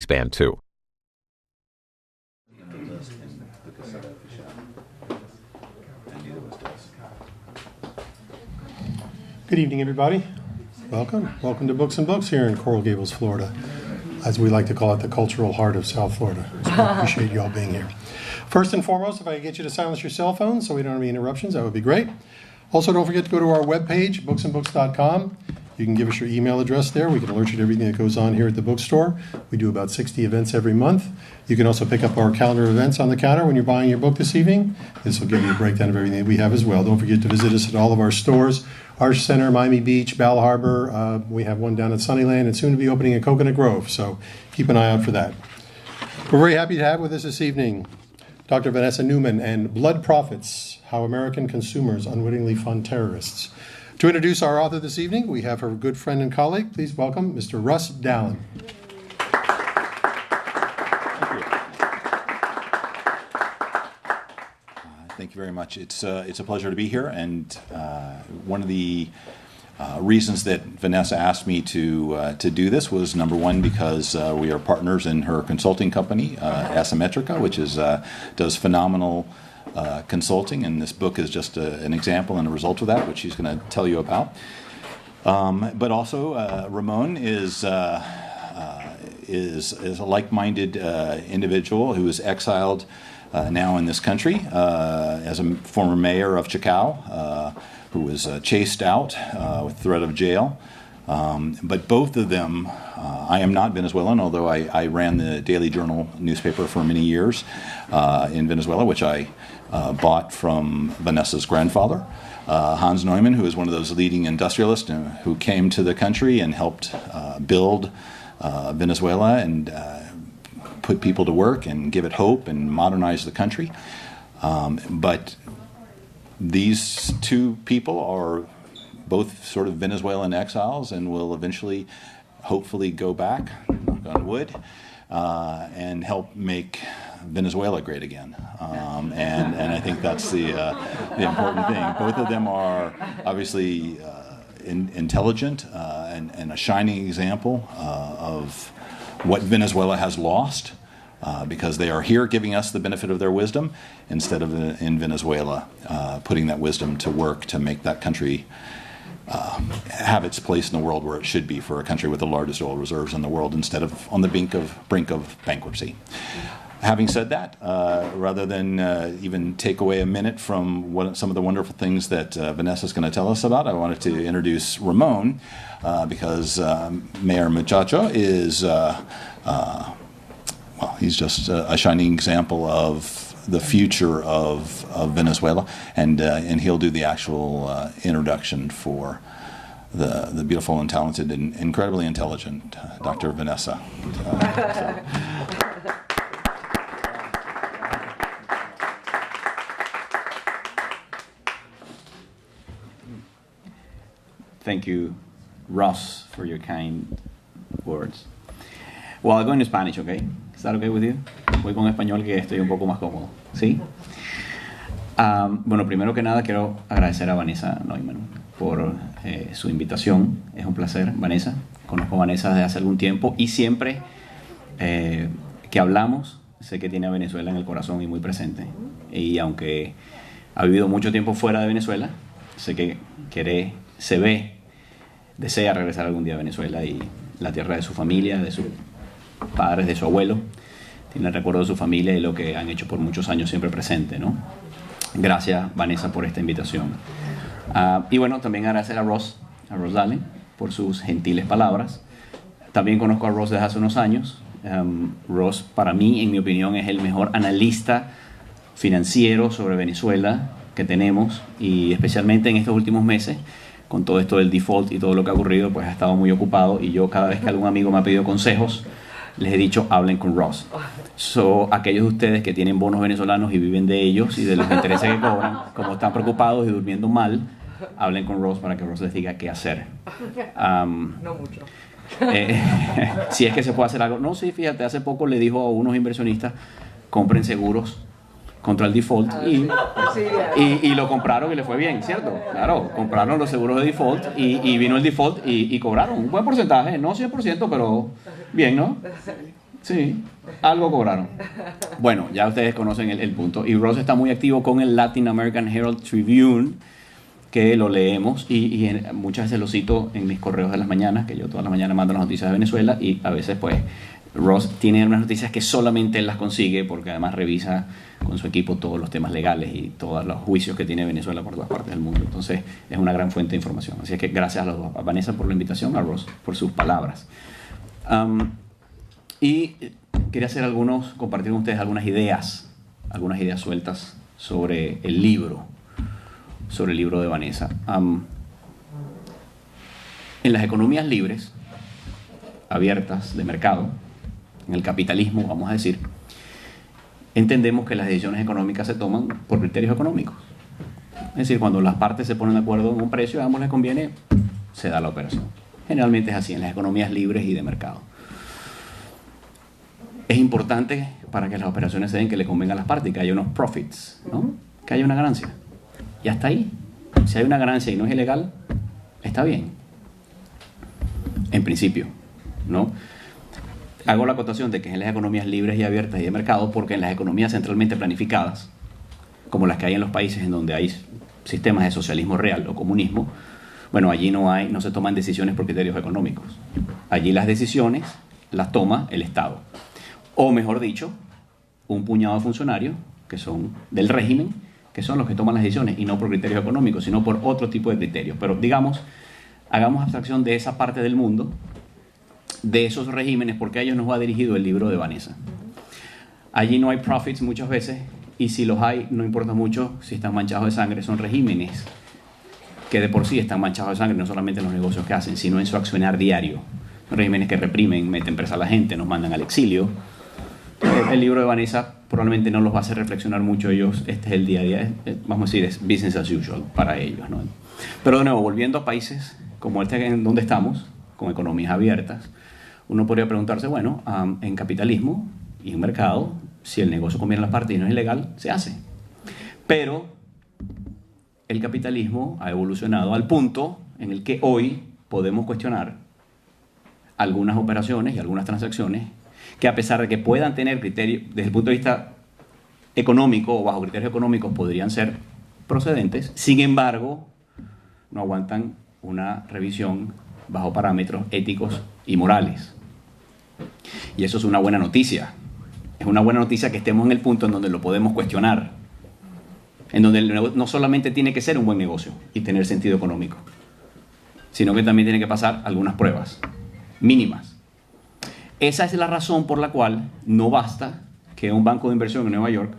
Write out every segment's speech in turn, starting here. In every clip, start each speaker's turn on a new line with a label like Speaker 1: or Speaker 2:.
Speaker 1: C-SPAN 2.
Speaker 2: Good evening, everybody. Welcome. Welcome to Books and Books here in Coral Gables, Florida, as we like to call it, the cultural heart of South Florida. So we appreciate you all being here. First and foremost, if I could get you to silence your cell phones so we don't have any interruptions, that would be great. Also, don't forget to go to our webpage, booksandbooks.com. You can give us your email address there. We can alert you to everything that goes on here at the bookstore. We do about 60 events every month. You can also pick up our calendar of events on the counter when you're buying your book this evening. This will give you a breakdown of everything that we have as well. Don't forget to visit us at all of our stores, Arch Center, Miami Beach, Bal Harbor. We have one down at Sunnyland and soon to be opening in Coconut Grove. So keep an eye out for that. We're very happy to have with us this evening Dr. Vanessa Neumann and Blood Profits, How American Consumers Unwittingly Fund Terrorists. To introduce our author this evening, we have her good friend and colleague. Please welcome Mr. Russ Dallen.
Speaker 3: Thank you very much. It's a pleasure to be here, and one of the reasons that Vanessa asked me to do this was, number one, because we are partners in her consulting company, Asymmetrica, which does phenomenal consulting, and this book is just an example and a result of that, which she's going to tell you about. But also, Ramon is a like-minded individual who is exiled now in this country as a former mayor of Chacao, who was chased out with threat of jail. But both of them, I am not Venezuelan, although I ran the Daily Journal newspaper for many years in Venezuela, which I bought from Vanessa's grandfather, Hans Neumann, who is one of those leading industrialists who came to the country and helped build Venezuela and put people to work and give it hope and modernize the country. But these two people are both sort of Venezuelan exiles and will eventually, hopefully, go back, knock on wood, and help make Venezuela great again. And I think that's the important thing. Both of them are obviously intelligent and a shining example of what Venezuela has lost, because they are here giving us the benefit of their wisdom instead of in Venezuela putting that wisdom to work to make that country have its place in the world where it should be for a country with the largest oil reserves in the world instead of on the brink of bankruptcy. Having said that, rather than even take away a minute from some of the wonderful things that Vanessa is going to tell us about, I wanted to introduce Ramon because Mayor Muchacho is, he's just a shining example of the future of Venezuela, and he'll do the actual introduction for the beautiful and talented and incredibly intelligent Dr. Vanessa.
Speaker 4: Thank you, Russ, for your kind words. Well, I'll go in Spanish, okay? Is that okay with you? Voy con español que estoy un poco más cómodo. ¿Sí? Bueno, primero que nada quiero agradecer a Vanessa Neumann por su invitación. Es un placer, Vanessa. Conozco a Vanessa desde hace algún tiempo y siempre que hablamos, sé que tiene a Venezuela en el corazón y muy presente. Y aunque ha vivido mucho tiempo fuera de Venezuela, sé que desea regresar algún día a Venezuela y la tierra de su familia, de sus padres, de su abuelo. Tiene el recuerdo de su familia y lo que han hecho por muchos años siempre presente, ¿no? Gracias, Vanessa, por esta invitación. Y bueno, también agradecer a Russ Dallen por sus gentiles palabras. También conozco a Russ desde hace unos años. Russ, para mí, en mi opinión, es el mejor analista financiero sobre Venezuela que tenemos, y especialmente en estos últimos meses, con todo esto del default y todo lo que ha ocurrido, pues ha estado muy ocupado, y yo cada vez que algún amigo me ha pedido consejos, les he dicho, hablen con Russ. Aquellos de ustedes que tienen bonos venezolanos y viven de ellos y de los intereses que cobran, como están preocupados y durmiendo mal, hablen con Russ para que Russ les diga qué hacer.
Speaker 5: No mucho.
Speaker 4: Si es que se puede hacer algo. No, sí, fíjate, hace poco le dijo a unos inversionistas, compren seguros contra el default, y lo compraron y le fue bien, ¿cierto? Claro, compraron los seguros de default y vino el default y cobraron un buen porcentaje, no 100%, pero bien, ¿no? Sí, algo cobraron. Bueno, ya ustedes conocen el punto. Y Russ está muy activo con el Latin American Herald Tribune, que lo leemos y muchas veces lo cito en mis correos de las mañanas, que yo todas las mañanas mando las noticias de Venezuela, y a veces pues Russ tiene unas noticias que solamente él las consigue porque además revisa con su equipo todos los temas legales y todos los juicios que tiene Venezuela por todas partes del mundo. Entonces es una gran fuente de información. Así que gracias a los dos, a Vanessa por la invitación, a Russ por sus palabras. Y quería compartir con ustedes algunas ideas sueltas sobre el libro de Vanessa. En las economías libres, abiertas, de mercado, en el capitalismo, vamos a decir, entendemos que las decisiones económicas se toman por criterios económicos. Es decir, cuando las partes se ponen de acuerdo en un precio, a ambos les conviene, se da la operación. Generalmente es así en las economías libres y de mercado. Es importante para que las operaciones se den que le convenga a las partes y que haya unos profits, ¿no? Que haya una ganancia. Y hasta ahí. Si hay una ganancia y no es ilegal, está bien. En principio, ¿no? Hago la acotación de que en las economías libres y abiertas y de mercado, porque en las economías centralmente planificadas, como las que hay en los países en donde hay sistemas de socialismo real o comunismo, bueno, allí no se toman decisiones por criterios económicos. Allí las decisiones las toma el Estado. O mejor dicho, un puñado de funcionarios que son del régimen, que son los que toman las decisiones y no por criterios económicos, sino por otro tipo de criterios. Pero digamos, hagamos abstracción de esa parte del mundo, de esos regímenes, porque a ellos nos va dirigido el libro de Vanessa. Allí no hay profits muchas veces, y si los hay, no importa mucho si están manchados de sangre. Son regímenes que de por sí están manchados de sangre, no solamente en los negocios que hacen, sino en su accionar diario. Son regímenes que reprimen, meten presa a la gente, nos mandan al exilio. El libro de Vanessa probablemente no los va a hacer reflexionar mucho ellos. Este es el día a día, vamos a decir, es business as usual para ellos, ¿no? Pero de nuevo, volviendo a países como este en donde estamos, con economías abiertas, uno podría preguntarse, bueno, en capitalismo y en mercado, si el negocio conviene a las partes y no es ilegal, se hace. Pero el capitalismo ha evolucionado al punto en el que hoy podemos cuestionar algunas operaciones y algunas transacciones que, a pesar de que puedan tener criterios desde el punto de vista económico o bajo criterios económicos, podrían ser procedentes, sin embargo, no aguantan una revisión bajo parámetros éticos y morales. Y eso es una buena noticia. Es una buena noticia que estemos en el punto en donde lo podemos cuestionar, en donde no solamente tiene que ser un buen negocio y tener sentido económico, sino que también tiene que pasar algunas pruebas mínimas. Esa es la razón por la cual no basta que un banco de inversión en Nueva York,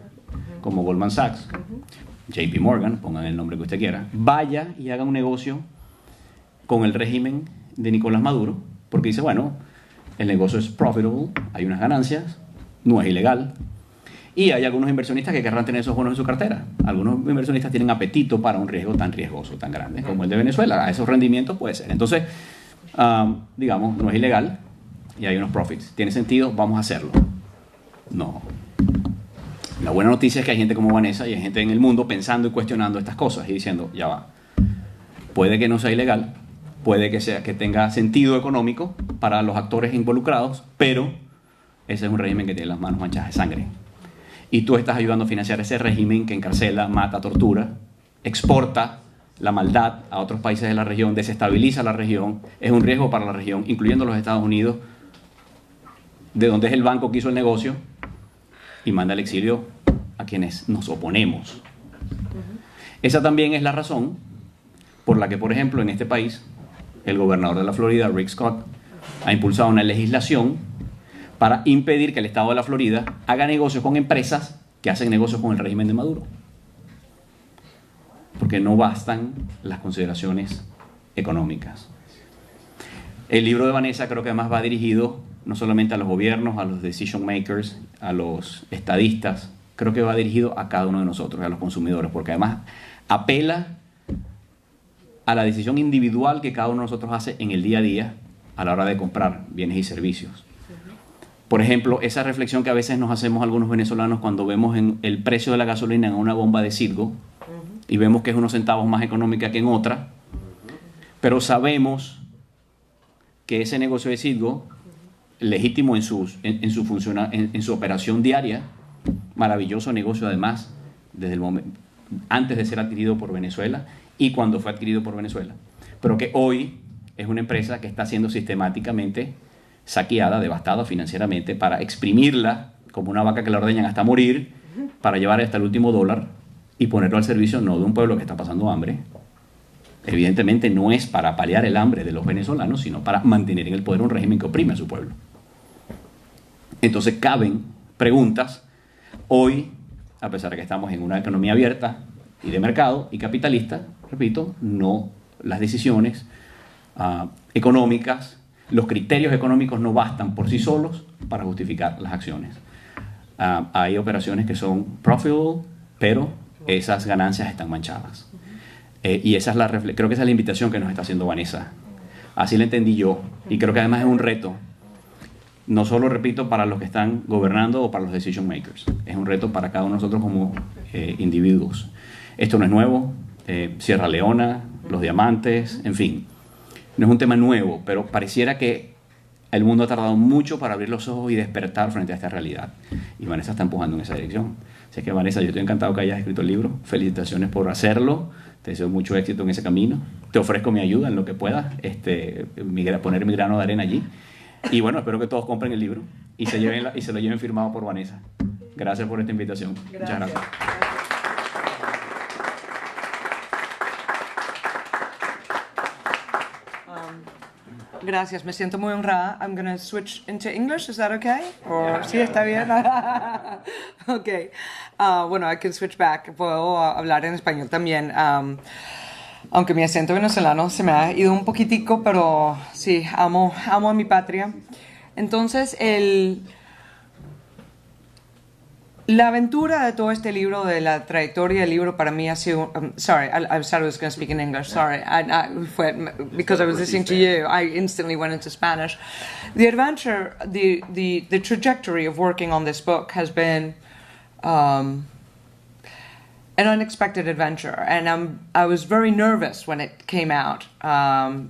Speaker 4: como Goldman Sachs, JP Morgan, pongan el nombre que usted quiera, vaya y haga un negocio con el régimen de Nicolás Maduro, porque dice, bueno, el negocio es profitable, hay unas ganancias, no es ilegal, y hay algunos inversionistas que querrán tener esos bonos en su cartera. Algunos inversionistas tienen apetito para un riesgo tan riesgoso, tan grande como el de Venezuela. A esos rendimientos puede ser. Entonces, digamos, no es ilegal y hay unos profits. ¿Tiene sentido? Vamos a hacerlo. No. La buena noticia es que hay gente como Vanessa y hay gente en el mundo pensando y cuestionando estas cosas y diciendo, ya va, puede que no sea ilegal, puede que tenga sentido económico para los actores involucrados, pero ese es un régimen que tiene las manos manchadas de sangre. Y tú estás ayudando a financiar ese régimen que encarcela, mata, tortura, exporta la maldad a otros países de la región, desestabiliza la región, es un riesgo para la región, incluyendo los Estados Unidos, de donde es el banco que hizo el negocio, y manda al exilio a quienes nos oponemos. Esa también es la razón por la que, por ejemplo, en este país, el gobernador de la Florida, Rick Scott, ha impulsado una legislación para impedir que el Estado de la Florida haga negocios con empresas que hacen negocios con el régimen de Maduro. Porque no bastan las consideraciones económicas. El libro de Vanessa creo que además va dirigido no solamente a los gobiernos, a los decision makers, a los estadistas, creo que va dirigido a cada uno de nosotros, a los consumidores, porque además apela a la decisión individual que cada uno de nosotros hace en el día a día a la hora de comprar bienes y servicios. Por ejemplo, esa reflexión que a veces nos hacemos algunos venezolanos cuando vemos el precio de la gasolina en una bomba de Citgo y vemos que es unos centavos más económica que en otra, pero sabemos que ese negocio de Citgo legítimo en su operación diaria, maravilloso negocio además, desde el momento, antes de ser adquirido por Venezuela y cuando fue adquirido por Venezuela, pero que hoy es una empresa que está siendo sistemáticamente saqueada, devastada financieramente para exprimirla como una vaca que la ordeñan hasta morir, para llevar hasta el último dólar y ponerlo al servicio no de un pueblo que está pasando hambre. Evidentemente no es para paliar el hambre de los venezolanos, sino para mantener en el poder un régimen que oprime a su pueblo. Entonces caben preguntas. Hoy, a pesar de que estamos en una economía abierta y de mercado y capitalista, repito, no las decisiones económicas, los criterios económicos no bastan por sí solos para justificar las acciones. Hay operaciones que son profitable, pero esas ganancias están manchadas. Y esa es creo que esa es la invitación que nos está haciendo Vanessa. Así la entendí yo. Y creo que además es un reto. No solo, repito, para los que están gobernando o para los decision makers. Es un reto para cada uno de nosotros como individuos. Esto no es nuevo. Sierra Leona, los diamantes, en fin. No es un tema nuevo, pero pareciera que el mundo ha tardado mucho para abrir los ojos y despertar frente a esta realidad. Y Vanessa está empujando en esa dirección. Así que, Vanessa, yo estoy encantado que hayas escrito el libro. Felicitaciones por hacerlo. Te deseo mucho éxito en ese camino. Te ofrezco mi ayuda en lo que pueda, poner mi grano de arena allí. Y bueno, espero que todos compren el libro y se lo lleven firmado por Vanessa. Gracias por esta invitación.
Speaker 5: Gracias.
Speaker 4: Muchas gracias.
Speaker 5: Gracias, me siento muy honrada. I'm going to switch into English, is that okay? Or, sí, está bien. Okay. Bueno, I can switch back. Puedo hablar en español también. Aunque mi acento venezolano se me ha ido un poquitico, pero sí, amo a mi patria. Entonces, la aventura de todo este libro, de la trayectoria del libro, para mí ha sido... sorry, I said I was going to speak in English. Sorry. Because I was listening to you, I instantly went into Spanish. The adventure, the trajectory of working on this book has been an unexpected adventure. And I was very nervous when it came out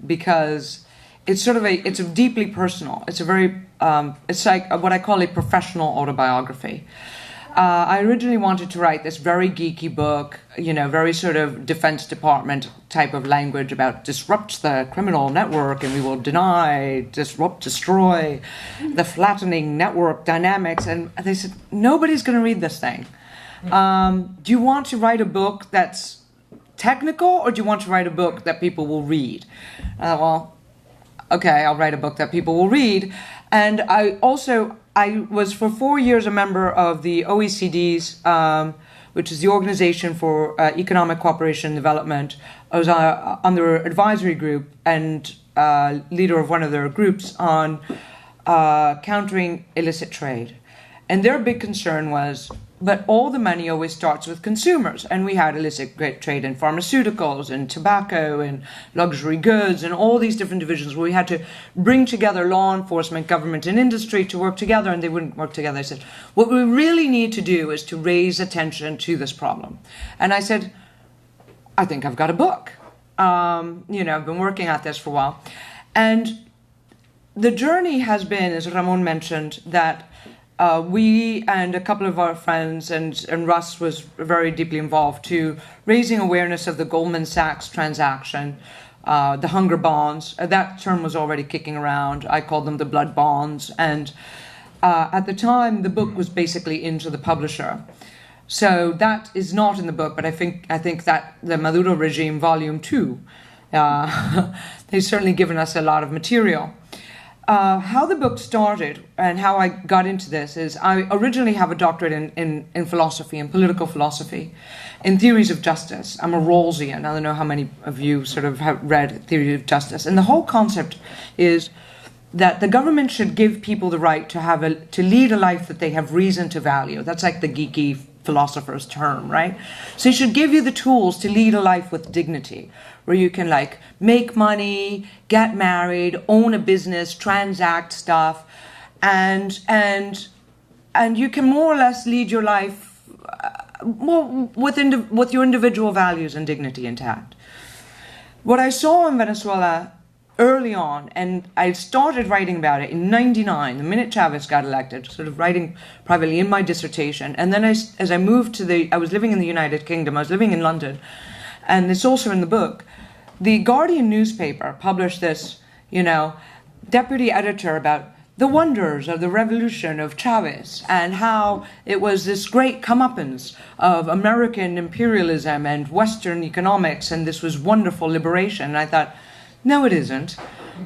Speaker 5: because it's it's deeply personal. It's a very... it's like what I call a professional autobiography. I originally wanted to write this very geeky book, very sort of Defense Department type of language about disrupt the criminal network and we will deny, disrupt, destroy the flattening network dynamics. And they said, nobody's going to read this thing. Do you want to write a book that's technical or do you want to write a book that people will read? Well, okay, I'll write a book that people will read. And I was for 4 years a member of the OECD's, which is the Organization for Economic Cooperation and Development. I was on their advisory group and leader of one of their groups on countering illicit trade. And their big concern was, but all the money always starts with consumers. And we had illicit trade in pharmaceuticals and tobacco and luxury goods and all these different divisions where we had to bring together law enforcement, government, and industry to work together, and they wouldn't work together. I said, what we really need to do is to raise attention to this problem. And I said, I think I've got a book. I've been working at this for a while. And the journey has been, as Ramon mentioned, that we and a couple of our friends, and Russ was very deeply involved, to raising awareness of the Goldman Sachs transaction, the hunger bonds. That term was already kicking around. I called them the blood bonds. And at the time, the book was basically into the publisher. So that is not in the book, but I think that the Maduro regime, Volume 2, they've certainly given us a lot of material. How the book started and how I got into this is I originally have a doctorate in philosophy, in political philosophy, in theories of justice. I'm a Rawlsian. I don't know how many of you sort of have read Theory of Justice. And the whole concept is that the government should give people the right to lead a life that they have reason to value. That's like the geeky philosopher's term, right? So it should give you the tools to lead a life with dignity, where you can make money, get married, own a business, transact stuff, and you can more or less lead your life with your individual values and dignity intact. What I saw in Venezuela early on, and I started writing about it in '99, the minute Chavez got elected, sort of writing privately in my dissertation. And then as I moved I was living in the United Kingdom, I was living in London, and it's also in the book. The Guardian newspaper published this, deputy editor about the wonders of the revolution of Chavez and how it was this great comeuppance of American imperialism and Western economics, and this was wonderful liberation. And I thought, no, it isn't.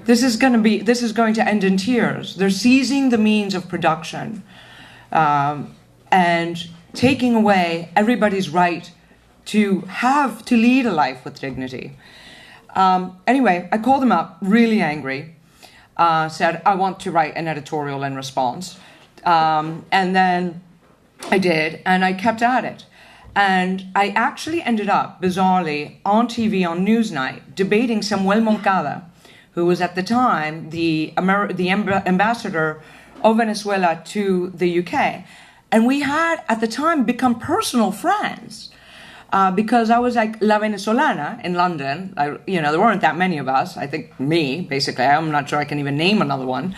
Speaker 5: This is going to end in tears. They're seizing the means of production and taking away everybody's right to lead a life with dignity. Anyway, I called them up, really angry. Said, I want to write an editorial in response. And then I did, and I kept at it. And I actually ended up, bizarrely, on TV on Newsnight, debating Samuel Moncada, who was at the time the ambassador of Venezuela to the UK. And we had, at the time, become personal friends. Because I was like La Venezolana in London. There weren't that many of us. I think me, basically. I'm not sure I can even name another one.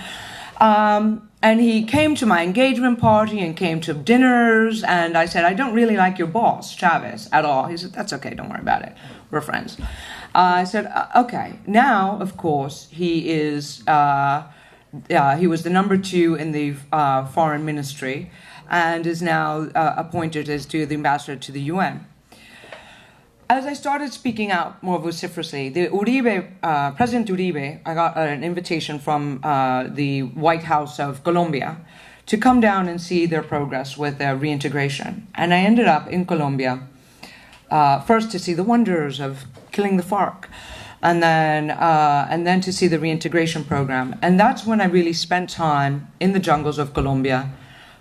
Speaker 5: And he came to my engagement party and came to dinners. And I said, I don't really like your boss, Chavez, at all. He said, that's okay. Don't worry about it. We're friends. I said, okay. Now, of course, he was the number 2 in the foreign ministry and is now appointed as the ambassador to the UN. As I started speaking out more vociferously, President Uribe, I got an invitation from the White House of Colombia to come down and see their progress with their reintegration. And I ended up in Colombia, first to see the wonders of killing the FARC, and then to see the reintegration program. And that's when I really spent time in the jungles of Colombia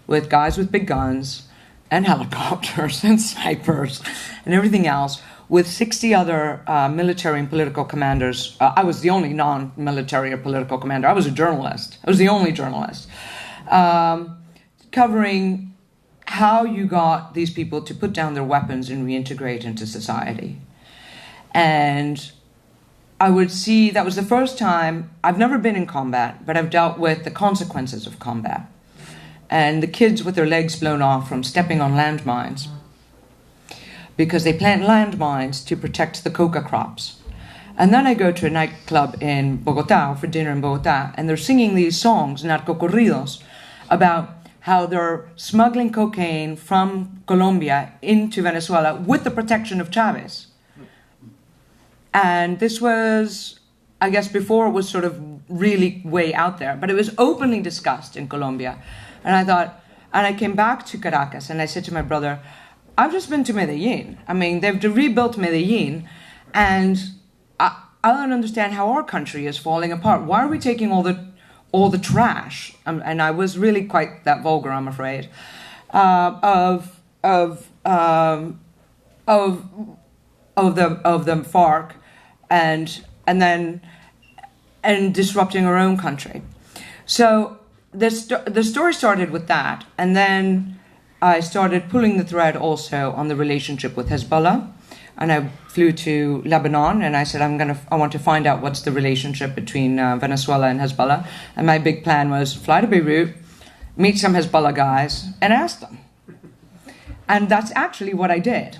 Speaker 5: with guys with big guns and helicopters and snipers and everything else, with 60 other military and political commanders. I was the only non-military or political commander. I was a journalist. I was the only journalist. Covering how you got these people to put down their weapons and reintegrate into society. And I would see, that was the first time, I've never been in combat, but I've dealt with the consequences of combat. And the kids with their legs blown off from stepping on landmines, because they plant landmines to protect the coca crops. And then I go to a nightclub in Bogota, for dinner in Bogota, and they're singing these songs, narcocorridos, about how they're smuggling cocaine from Colombia into Venezuela with the protection of Chavez. And this was, I guess before it was sort of really way out there, but it was openly discussed in Colombia. And I thought, and I came back to Caracas and I said to my brother, I've just been to Medellin. I mean, they've rebuilt Medellin, and I don't understand how our country is falling apart. Why are we taking all the trash? And I was really quite that vulgar, I'm afraid, of the FARC, and disrupting our own country. So the story started with that, and then I started pulling the thread also on the relationship with Hezbollah, and I flew to Lebanon, and I said, I want to find out what's the relationship between Venezuela and Hezbollah. And my big plan was fly to Beirut, meet some Hezbollah guys, and ask them. And that's actually what I did.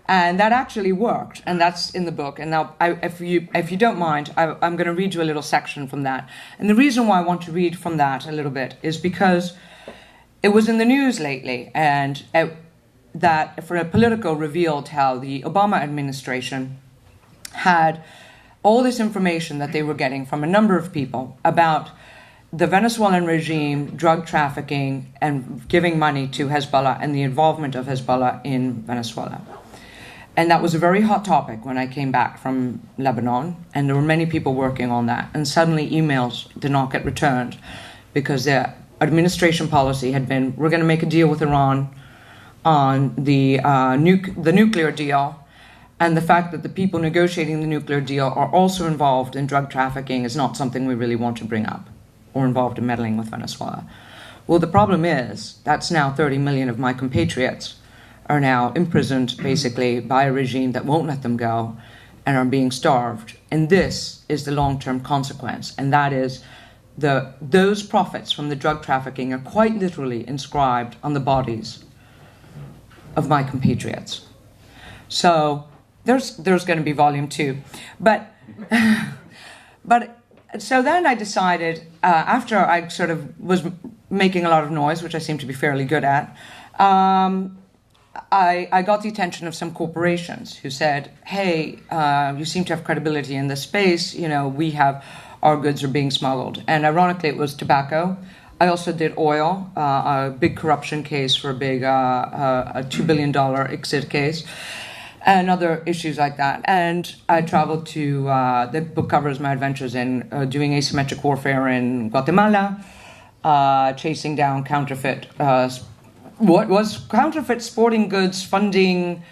Speaker 5: And that actually worked, and that's in the book. And now, if you don't mind, I'm going to read you a little section from that. And the reason why I want to read from that a little bit is because it was in the news lately, and that for a Politico revealed how the Obama administration had all this information that they were getting from a number of people about the Venezuelan regime, drug trafficking, and giving money to Hezbollah, and the involvement of Hezbollah in Venezuela. And that was a very hot topic when I came back from Lebanon, and there were many people working on that. And suddenly emails did not get returned because the administration policy had been, we're going to make a deal with Iran on the nuclear deal, and the fact that the people negotiating the nuclear deal are also involved in drug trafficking is not something we really want to bring up, or involved in meddling with Venezuela. Well, the problem is that's now 30 million of my compatriots are now imprisoned basically by a regime that won't let them go, and are being starved. And this is the long-term consequence, and that is those profits from the drug trafficking are quite literally inscribed on the bodies of my compatriots. So there's going to be volume 2. But so then I decided, after I sort of was making a lot of noise, which I seem to be fairly good at, I got the attention of some corporations who said, hey, you seem to have credibility in this space, our goods are being smuggled. And ironically, it was tobacco. I also did oil, a big corruption case for a big a $2 billion exit case, and other issues like that. And I traveled to, the book covers my adventures in doing asymmetric warfare in Guatemala, chasing down counterfeit sporting goods funding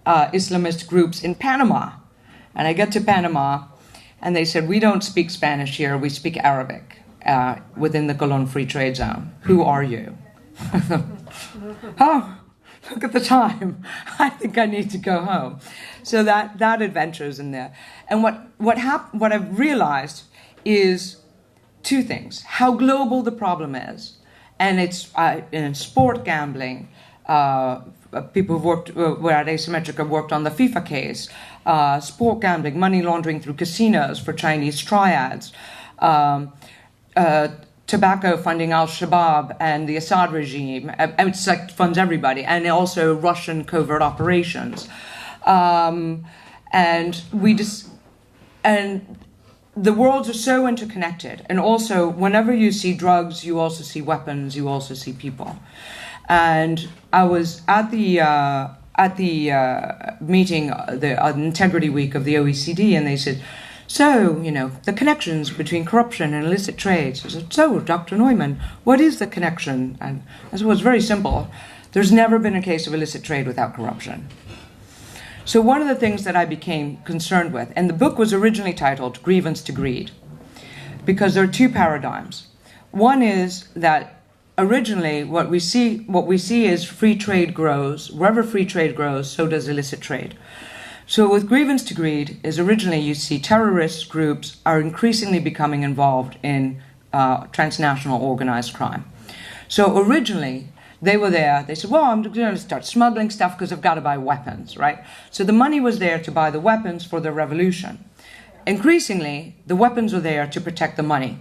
Speaker 5: Islamist groups in Panama. And I get to Panama, and they said, we don't speak Spanish here, we speak Arabic within the Colón Free Trade Zone. Who are you? Oh, look at the time. I think I need to go home. So that adventure is in there. And what I've realized is two things. How global the problem is. And it's in sport gambling, people who at Asymmetric have worked on the FIFA case, sport gambling, money laundering through casinos for Chinese triads, tobacco funding al-Shabaab and the Assad regime. It's like funds everybody, and also Russian covert operations. And the worlds are so interconnected. And also, whenever you see drugs, you also see weapons, you also see people. And I was at the meeting, the Integrity Week of the OECD, and they said, so, the connections between corruption and illicit trade. I said, so, Dr. Neumann, what is the connection? And I said, well, it's very simple. There's never been a case of illicit trade without corruption. So one of the things that I became concerned with, and the book was originally titled Grievance to Greed, because there are two paradigms. One is that originally what we see is free trade grows. Wherever free trade grows, so does illicit trade. So with Grievance to Greed is originally you see terrorist groups are increasingly becoming involved in transnational organized crime. So originally they were there, they said, well, I'm going to start smuggling stuff because I've got to buy weapons, right? So the money was there to buy the weapons for the revolution. Increasingly, the weapons were there to protect the money.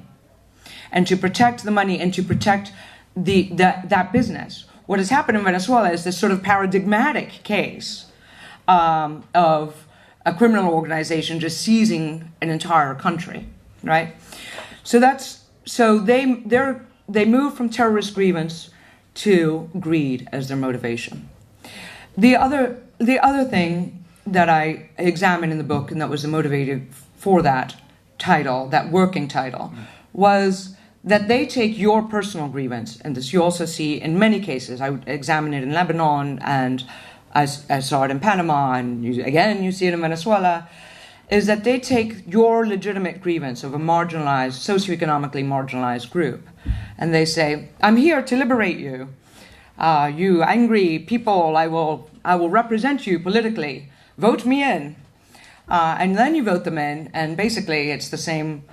Speaker 5: And to protect the money and to protect that business. What has happened in Venezuela is this sort of paradigmatic case of a criminal organization just seizing an entire country, right? So they move from terrorist grievance to greed as their motivation. The other thing that I examined in the book, and that was the motivator for that title, that working title, was that they take your personal grievance, and this you also see in many cases. I examined it in Lebanon, and I saw it in Panama, and you see it in Venezuela, is that they take your legitimate grievance of a marginalized, socioeconomically marginalized group, and they say, I'm here to liberate you. You angry people, I will represent you politically. Vote me in. And then you vote them in, and basically it's the same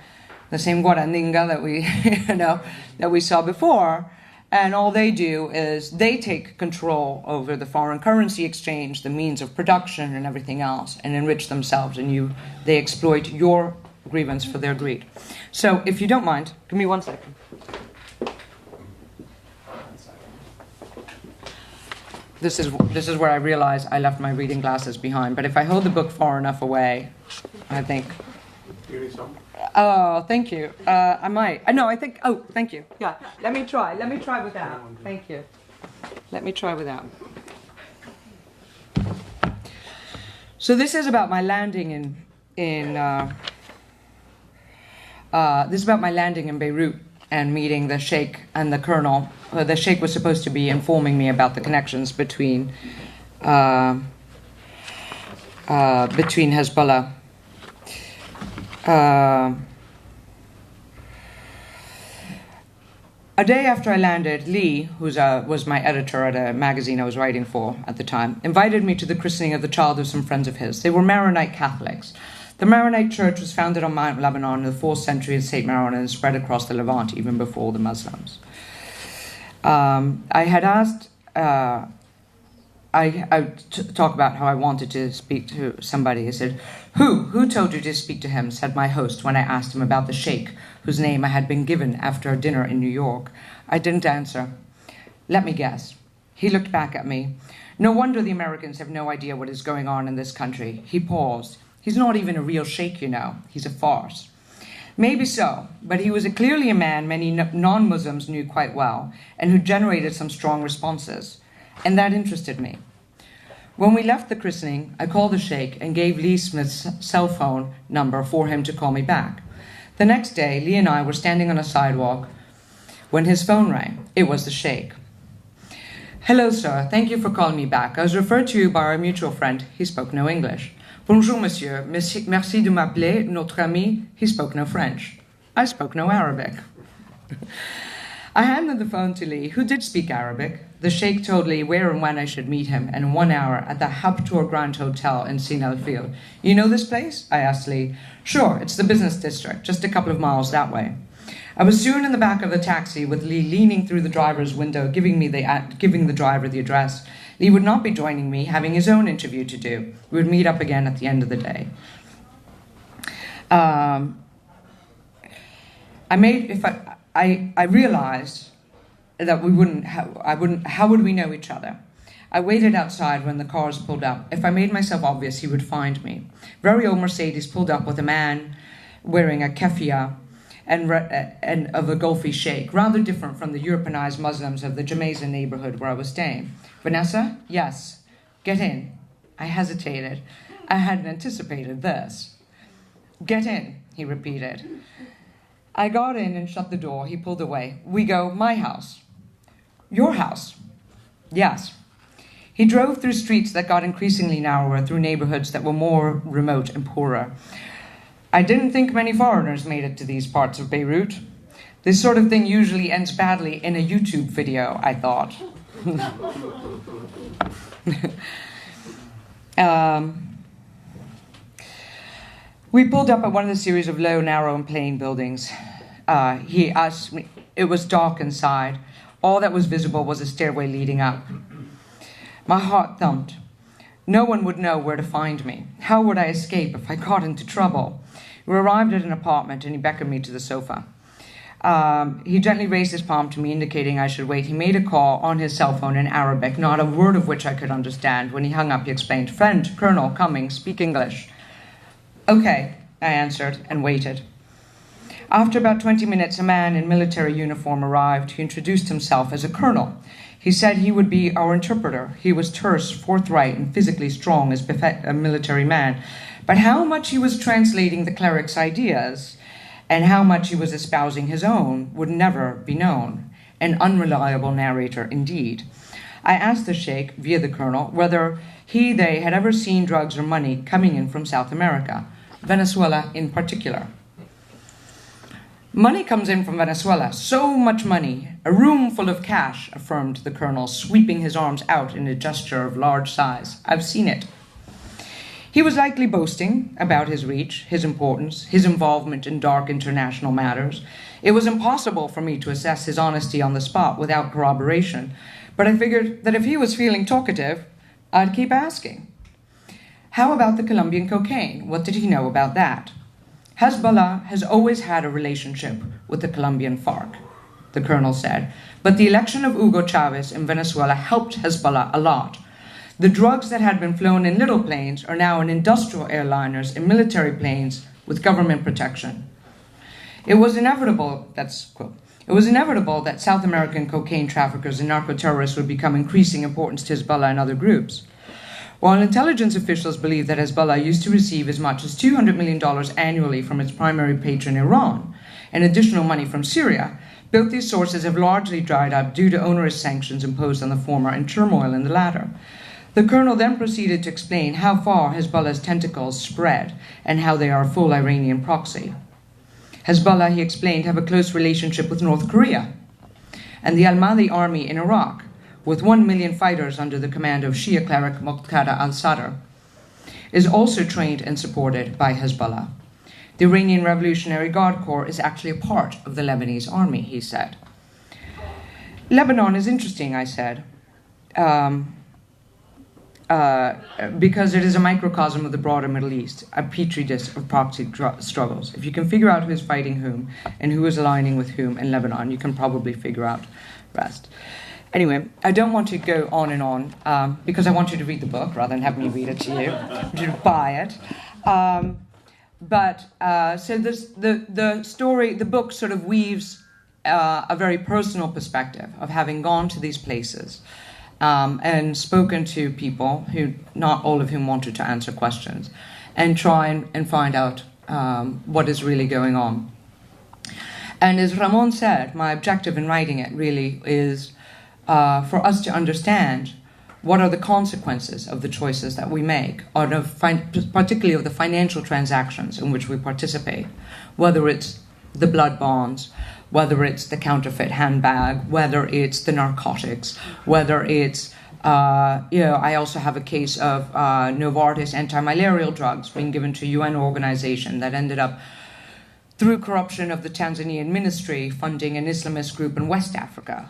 Speaker 5: guarandinga that we saw before. And all they do is they take control over the foreign currency exchange, the means of production, and everything else, and enrich themselves. And they exploit your grievance for their greed. So, if you don't mind, give me 1 second. This is where I realize I left my reading glasses behind. But if I hold the book far enough away, I think.
Speaker 2: You need some?
Speaker 5: Oh, thank you. I might. No, I think. Oh, thank you. Yeah. Let me try with that. Thank you. Let me try with that. So this is about my landing in Beirut and meeting the Sheikh and the Colonel. The Sheikh was supposed to be informing me about the connections between Hezbollah. A day after I landed, Lee, who was my editor at a magazine I was writing for at the time, invited me to the christening of the child of some friends of his. They were Maronite Catholics. The Maronite Church was founded on Mount Lebanon in the 4th century of St. Maron and spread across the Levant even before the Muslims. I had asked, I talk about how I wanted to speak to somebody. I said, Who told you to speak to him? Said my host when I asked him about the sheikh, whose name I had been given after a dinner in New York. I didn't answer. Let me guess. He looked back at me. No wonder the Americans have no idea what is going on in this country. He paused. He's not even a real sheikh, you know. He's a farce. Maybe so, but he was clearly a man many non-Muslims knew quite well, and who generated some strong responses. And that interested me. When we left the christening, I called the sheikh and gave Lee Smith's cell phone number for him to call me back. The next day, Lee and I were standing on a sidewalk when his phone rang. It was the sheikh. Hello, sir. Thank you for calling me back. I was referred to you by our mutual friend. He spoke no English. Bonjour, monsieur. Merci de m'appeler notre ami. He spoke no French. I spoke no Arabic. I handed the phone to Lee, who did speak Arabic. The sheikh told Lee where and when I should meet him, and in 1 hour at the Habtoor Grand Hotel in Sinal Field. You know this place? I asked Lee. Sure, it's the business district, just a couple of miles that way. I was soon in the back of the taxi with Lee leaning through the driver's window, giving the driver the address. Lee would not be joining me, having his own interview to do. We would meet up again at the end of the day. I realized that how would we know each other? I waited outside when the cars pulled up. If I made myself obvious, he would find me. Very old Mercedes pulled up with a man wearing a keffiyeh and of a Gulfi sheikh, rather different from the Europeanized Muslims of the Jamaica neighborhood where I was staying. Vanessa? Yes. Get in. I hesitated. I hadn't anticipated this. Get in, he repeated. I got in and shut the door. He pulled away. We go, my house. Your house? Yes. He drove through streets that got increasingly narrower, through neighborhoods that were more remote and poorer. I didn't think many foreigners made it to these parts of Beirut. This sort of thing usually ends badly in a YouTube video, I thought. We pulled up at one of the series of low, narrow, and plain buildings. He asked me, it was dark inside. All that was visible was a stairway leading up. My heart thumped. No one would know where to find me. How would I escape if I got into trouble? We arrived at an apartment, and he beckoned me to the sofa. He gently raised his palm to me, indicating I should wait. He made a call on his cell phone in Arabic, not a word of which I could understand. When he hung up, he explained, "Friend, Colonel, coming, speak English." "Okay," I answered, and waited. After about 20 minutes, a man in military uniform arrived. He introduced himself as a colonel. He said he would be our interpreter. He was terse, forthright, and physically strong as a military man. But how much he was translating the cleric's ideas and how much he was espousing his own would never be known. An unreliable narrator indeed. I asked the sheikh, via the colonel, whether they had ever seen drugs or money coming in from South America, Venezuela in particular. "Money comes in from Venezuela, so much money, a room full of cash," affirmed the colonel, sweeping his arms out in a gesture of large size. "I've seen it." He was likely boasting about his reach, his importance, his involvement in dark international matters. It was impossible for me to assess his honesty on the spot without corroboration, but I figured that if he was feeling talkative, I'd keep asking. How about the Colombian cocaine? What did he know about that? Hezbollah has always had a relationship with the Colombian FARC, the colonel said, but the election of Hugo Chavez in Venezuela helped Hezbollah a lot. The drugs that had been flown in little planes are now in industrial airliners and military planes with government protection. It was inevitable, that's quote, "It was inevitable that South American cocaine traffickers and narco-terrorists would become increasing importance to Hezbollah and other groups. While intelligence officials believe that Hezbollah used to receive as much as $200 million annually from its primary patron Iran and additional money from Syria, both these sources have largely dried up due to onerous sanctions imposed on the former and turmoil in the latter. The colonel then proceeded to explain how far Hezbollah's tentacles spread and how they are a full Iranian proxy. Hezbollah, he explained, have a close relationship with North Korea. and the Al-Mahdi army in Iraq, with 1 million fighters under the command of Shia cleric Muqtada al-Sadr, is also trained and supported by Hezbollah. The Iranian Revolutionary Guard Corps is actually a part of the Lebanese army, he said. Lebanon is interesting, I said, because it is a microcosm of the broader Middle East, a petri dish of proxy struggles. If you can figure out who's fighting whom and who is aligning with whom in Lebanon, you can probably figure out the rest. Anyway, I don't want to go on and on because I want you to read the book rather than have me read it to you. I want you to buy it. So the book sort of weaves a very personal perspective of having gone to these places and spoken to people who, not all of whom wanted to answer questions, and try and find out what is really going on. And as Ramon said, my objective in writing it really is for us to understand what are the consequences of the choices that we make, particularly of the financial transactions in which we participate, whether it's the blood bonds, whether it's the counterfeit handbag, whether it's the narcotics, whether it's, I also have a case of Novartis anti-malarial drugs being given to a UN organization that ended up, through corruption of the Tanzanian ministry, funding an Islamist group in West Africa.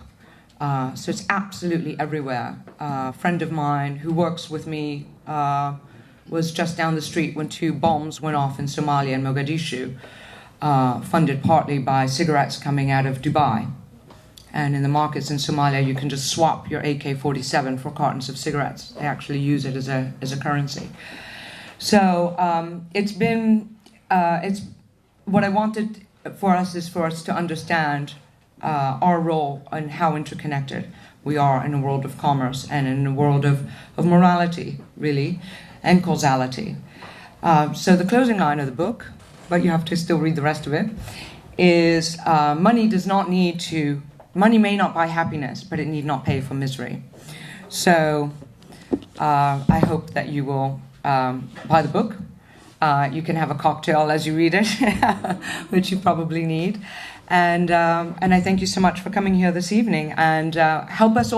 Speaker 5: So it's absolutely everywhere. A friend of mine who works with me was just down the street when 2 bombs went off in Somalia and Mogadishu, funded partly by cigarettes coming out of Dubai. And in the markets in Somalia, you can just swap your AK-47 for cartons of cigarettes. They actually use it as a currency. So it's what I wanted for us is for us to understand our role and how interconnected we are in a world of commerce and in a world of morality, really, and causality. So the closing line of the book, but you have to still read the rest of it, is money may not buy happiness, but it need not pay for misery. So I hope that you will buy the book. You can have a cocktail as you read it, which you probably need. And I thank you so much for coming here this evening, and help us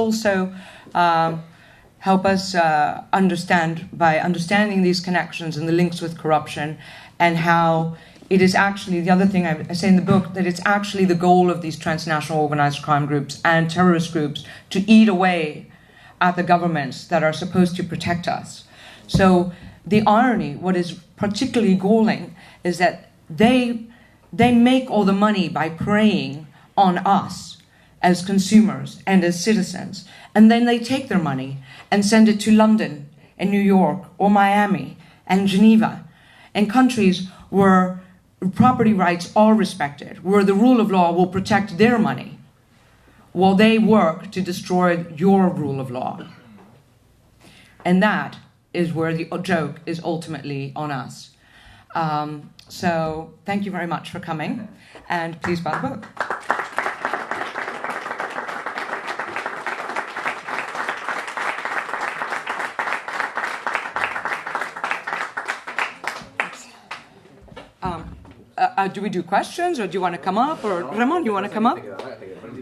Speaker 5: understand, by understanding these connections and the links with corruption, and how it is actually, the other thing I say in the book, that it's actually the goal of these transnational organized crime groups and terrorist groups to eat away at the governments that are supposed to protect us. So the irony, what is particularly galling, is that they make all the money by preying on us as consumers and as citizens. And then they take their money and send it to London and New York or Miami and Geneva, and countries where property rights are respected, where the rule of law will protect their money, while they work to destroy your rule of law. And that is where the joke is ultimately on us. So thank you very much for coming, and please buy the book. Do we do questions, or do you want to come up? Or Ramon, you want to come up?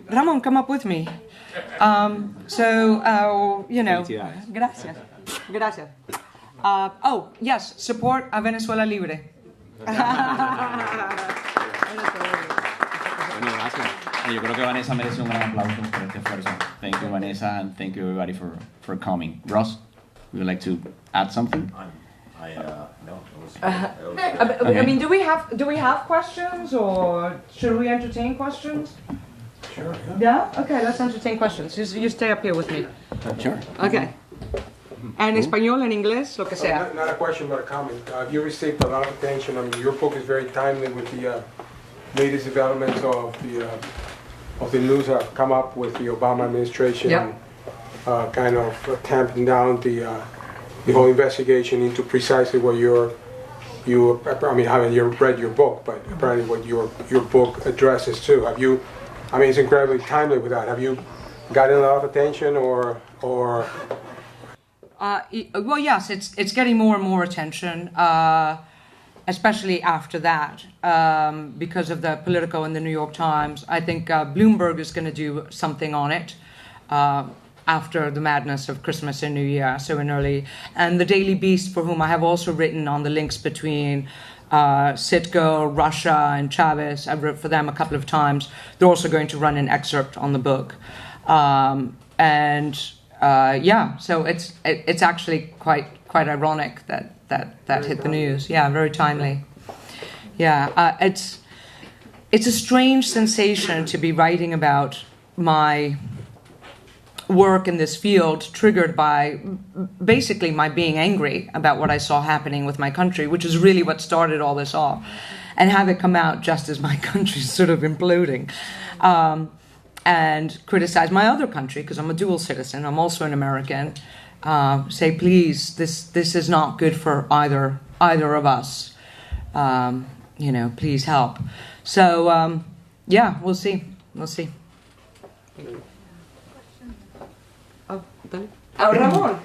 Speaker 5: Ramon, come up with me. Gracias. Gracias. Yes, support a Venezuela Libre.
Speaker 4: Yo creo que Vanessa merece un gran aplauso por este esfuerzo. Thank you, Vanessa, and thank you everybody for coming. Ross, would you like to add something?
Speaker 1: No.
Speaker 5: I mean, do we have questions, or should we entertain questions?
Speaker 1: Sure.
Speaker 5: Yeah? Okay, let's entertain questions. You stay up here with me.
Speaker 4: Sure.
Speaker 5: Okay. En español, en inglés, lo que sea.
Speaker 1: Not a question, but a comment. You received a lot of attention. I mean, your book is very timely with the latest developments of the news that have come up with the Obama administration.
Speaker 5: Yep.
Speaker 1: Kind of tamping down the whole investigation into precisely what I haven't read your book, but apparently what your book addresses too. It's incredibly timely with that. Have you gotten a lot of attention, or?
Speaker 5: Well, yes, it's getting more and more attention. especially after that, because of the Politico and the New York Times. I think Bloomberg is going to do something on it after the madness of Christmas and New Year, so in early. And the Daily Beast, for whom I have also written on the links between Citgo, Russia, and Chavez. I've written for them a couple of times. They're also going to run an excerpt on the book. So it's actually quite ironic that hit the news. Yeah, very timely. Yeah, it's a strange sensation to be writing about my work in this field, triggered by basically my being angry about what I saw happening with my country, which is really what started all this off, and have it come out just as my country's sort of imploding. And criticize my other country, because I'm a dual citizen, I'm also an American, say, please, this is not good for either of us. Please help. So, we'll see. Ramón.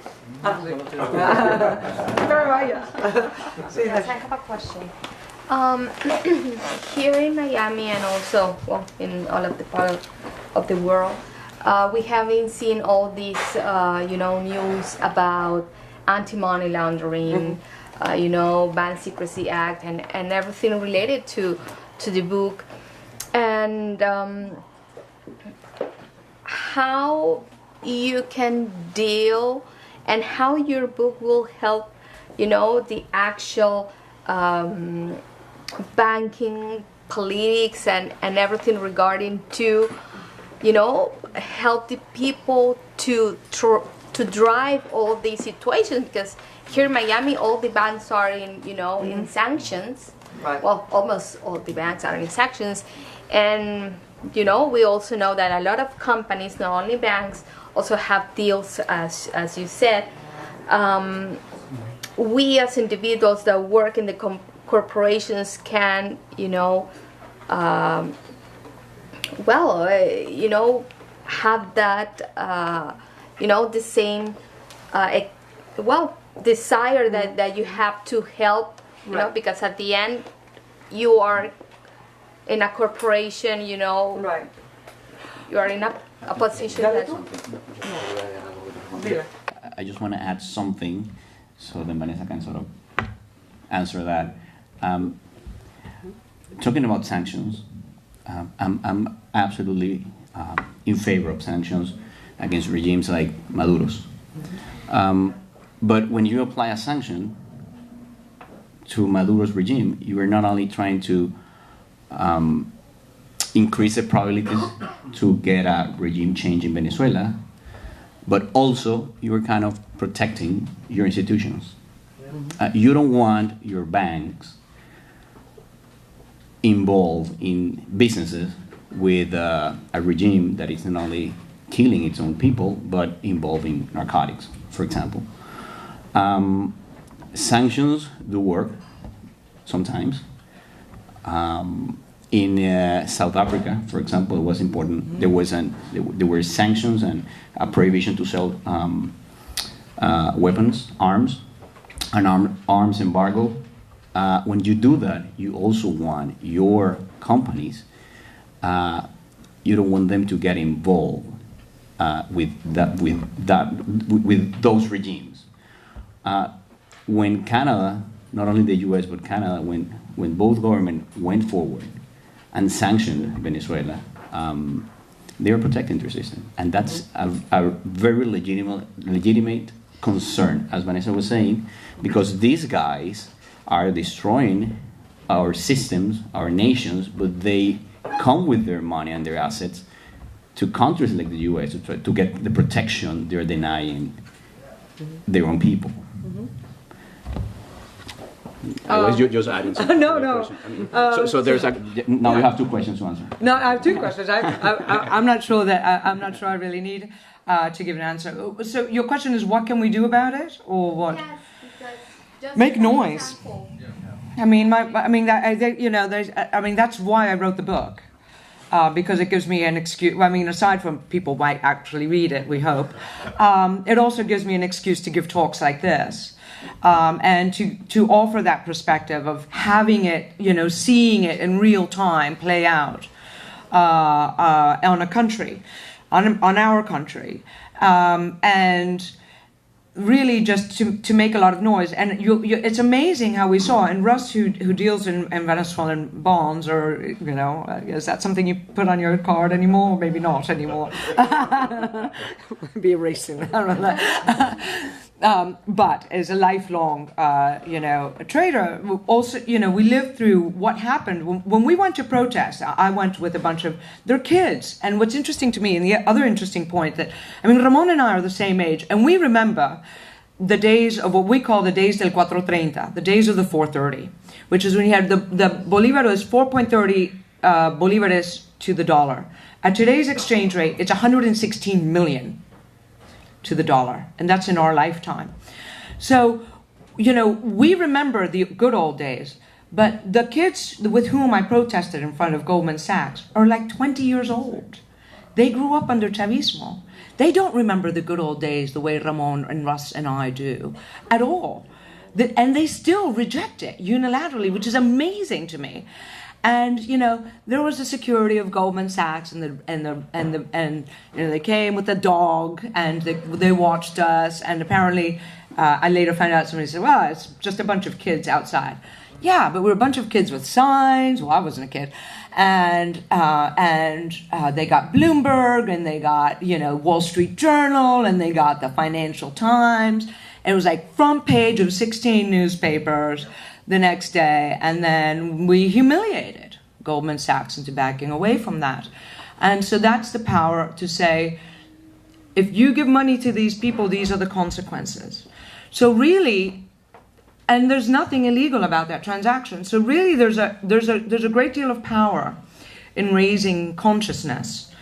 Speaker 6: Yes, I have a question. Here in Miami and also, in all of the part of the world, we have been seeing all these, news about anti-money laundering, Bank Secrecy Act, and everything related to the book, and how you can deal and how your book will help, the actual banking, politics, and everything regarding to, help the people to drive all these situations, because here in Miami all the banks are in, in sanctions.
Speaker 5: Right.
Speaker 6: Well, almost all the banks are in sanctions, and we also know that a lot of companies, not only banks, also have deals, as you said. We as individuals that work in the corporations can, have that, the same, desire that you have to help,
Speaker 5: Right.
Speaker 6: Because at the end, you are in a corporation,
Speaker 5: Right.
Speaker 6: you are in a position that...
Speaker 4: I just want to add something so then Vanessa can sort of answer that. Talking about sanctions, I'm absolutely in favor of sanctions against regimes like Maduro's. But when you apply a sanction to Maduro's regime, you are not only trying to increase the probabilities to get a regime change in Venezuela, but also you are kind of protecting your institutions. You don't want your banks involved in businesses with a regime that is not only killing its own people, but involving narcotics, for example. Sanctions do work sometimes. In South Africa, for example, it was important. There were sanctions and a prohibition to sell weapons, arms, an arms embargo. When you do that, you also want your companies. You don't want them to get involved with those regimes. When Canada, not only the U.S. but Canada, when both governments went forward and sanctioned Venezuela, they were protecting their system, and that's a very legitimate concern, as Vanessa was saying, because these guys are destroying our systems, our nations, but they come with their money and their assets to countries like the U.S. to try to get the protection they're denying their own people.
Speaker 7: I was just adding something.
Speaker 5: No.
Speaker 7: to the question. I mean,
Speaker 4: So there's now you have two questions to answer.
Speaker 5: No, I have two questions. I'm not sure I really need to give an answer. So your question is, what can we do about it, or what?
Speaker 6: Yes, because just
Speaker 5: Make
Speaker 6: for
Speaker 5: noise.
Speaker 6: example,
Speaker 5: That's why I wrote the book. because it gives me an excuse. I mean, aside from people might actually read it, we hope, it also gives me an excuse to give talks like this. And to offer that perspective of having it, seeing it in real time play out on a country, on our country, and really just to make a lot of noise. And it's amazing how we saw, and Russ, who deals in Venezuelan bonds, or, is that something you put on your card anymore? Maybe not anymore. Be erasing. I don't know. But as a lifelong, trader, also, we lived through what happened when we went to protest. I went with a bunch of their kids, and what's interesting to me, and the other interesting point Ramon and I are the same age, and we remember the days of what we call the days del 430, the days of the 430, which is when you had the Bolivar was 4.30 Bolivares to the dollar. At today's exchange rate, it's 116 million to the dollar, and that's in our lifetime. So, we remember the good old days, but the kids with whom I protested in front of Goldman Sachs are like 20 years old. They grew up under Chavismo. They don't remember the good old days the way Ramon and Russ and I do at all. And they still reject it unilaterally, which is amazing to me. And there was the security of Goldman Sachs, and they came with a dog, and they watched us. And apparently, I later found out somebody said, "Well, it's just a bunch of kids outside." Yeah, but we're a bunch of kids with signs. Well, I wasn't a kid, and they got Bloomberg, and they got Wall Street Journal, and they got the Financial Times. And it was like front page of 16 newspapers the next day, and then we humiliated Goldman Sachs into backing away from that. And so that's the power to say, if you give money to these people, these are the consequences. So really, and there's nothing illegal about that transaction. So really, there's a great deal of power in raising consciousness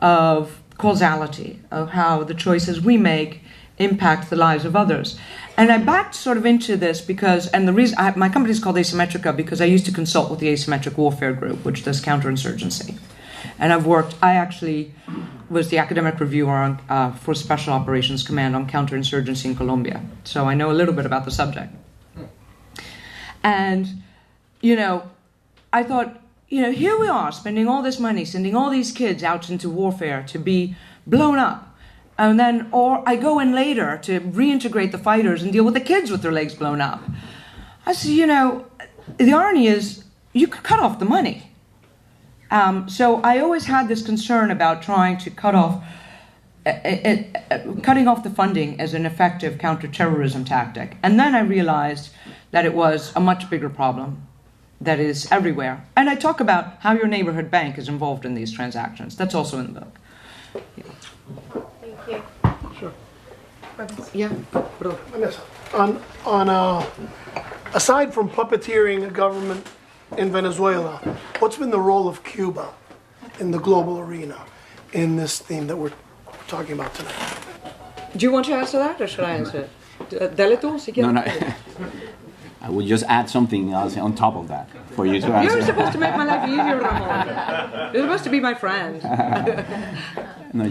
Speaker 5: of causality, of how the choices we make impact the lives of others. And I backed sort of into this because, and the reason, my company is called Asymmetrica because I used to consult with the Asymmetric Warfare Group, which does counterinsurgency. And I actually was the academic reviewer for Special Operations Command on counterinsurgency in Colombia. So I know a little bit about the subject. And, I thought, here we are spending all this money, sending all these kids out into warfare to be blown up. And then, or I go in later to reintegrate the fighters and deal with the kids with their legs blown up. I said, the irony is you could cut off the money. So I always had this concern about trying to cutting off the funding as an effective counterterrorism tactic. And then I realized that it was a much bigger problem that is everywhere. And I talk about how your neighborhood bank is involved in these transactions. That's also in the book. Yeah.
Speaker 6: Thank you.
Speaker 8: Sure.
Speaker 5: Yeah.
Speaker 8: Vanessa, aside from puppeteering a government in Venezuela, what's been the role of Cuba in the global arena in this theme that we're talking about tonight?
Speaker 5: Do you want to answer that, or should I answer it? Dale tú, si quieres.
Speaker 4: No. I would just add something else on top of that for you to answer.
Speaker 5: You're supposed to make my life easier, Ramon. You're supposed to be my friend.
Speaker 4: No,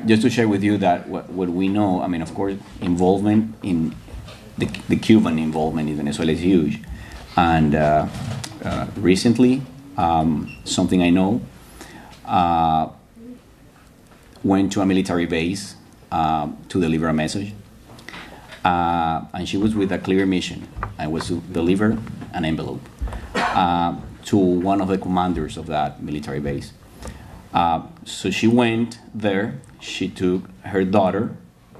Speaker 4: just to share with you that what we know, of course, involvement in the Cuban involvement in Venezuela is huge. And recently, something I know, went to a military base to deliver a message. And she was with a clear mission. I was to deliver an envelope to one of the commanders of that military base. So she went there. She took her daughter.